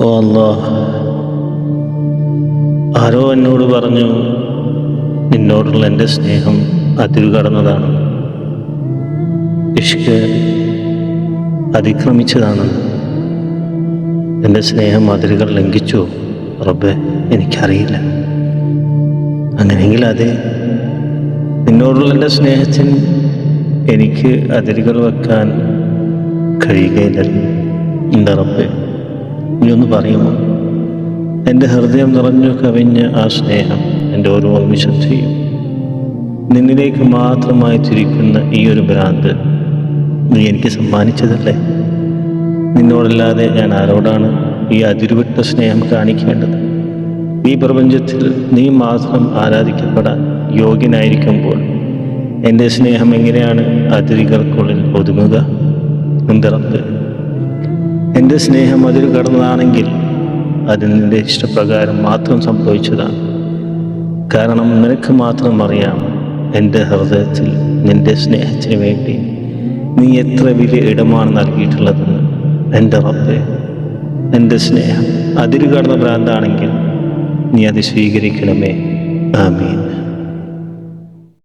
ഓ അല്ലാഹ്, ആരോ എന്നോട് പറഞ്ഞു, നിന്നോടുള്ള എൻ്റെ സ്നേഹം അതിരുകടന്നതാണ്, ഇഷ്ക് അതിക്രമിച്ചതാണ്. എൻ്റെ സ്നേഹം അതിരുകൾ ലംഘിച്ചു റബ്ബേ, എനിക്കറിയില്ല. അങ്ങനെയെങ്കിൽ അതെ, നിന്നോടുള്ള എൻ്റെ സ്നേഹത്തിന് എനിക്ക് അതിരുകൾ വെക്കാൻ കഴിയുകയില്ലല്ലോ. എന്താ റബ്ബേ, നീ ഒന്ന് പറയുമോ? എൻ്റെ ഹൃദയം നിറഞ്ഞു കവിഞ്ഞ ആ സ്നേഹം, എൻ്റെ ഓരോ നിമിഷത്തെയും നിന്നിലേക്ക് മാത്രമായി തിരിക്കുന്ന ഈ ഒരു ഭ്രാന്ത് നീ എനിക്ക് സമ്മാനിച്ചതല്ലേ? നിന്നോടല്ലാതെ ഞാൻ ആരോടാണ് ഈ അതിരുവിട്ട സ്നേഹം കാണിക്കേണ്ടത്? ഈ പ്രപഞ്ചത്തിൽ നീ മാത്രം ആരാധിക്കപ്പെടാൻ യോഗ്യനായിരിക്കുമ്പോൾ എൻ്റെ സ്നേഹം എങ്ങനെയാണ് അതിരുകൾക്കുള്ളിൽ ഒതുങ്ങുക? എൻ്റെ റബ്ബേ, എൻ്റെ സ്നേഹം അതിരു കടന്നതാണെങ്കിൽ അത് നിൻ്റെ ഇഷ്ടപ്രകാരം മാത്രം സംഭവിച്ചതാണ്. കാരണം നിനക്ക് മാത്രം അറിയാം എൻ്റെ ഹൃദയത്തിൽ നിൻ്റെ സ്നേഹത്തിന് വേണ്ടി നീ എത്ര വലിയ ഇടമാണ് നൽകിയിട്ടുള്ളതെന്ന്. എൻ്റെ റബ്ബേ, എൻ്റെ സ്നേഹം അതിരു കടന്ന ഭ്രാന്താണെങ്കിൽ നീ അത് സ്വീകരിക്കണമേ. ആമീൻ.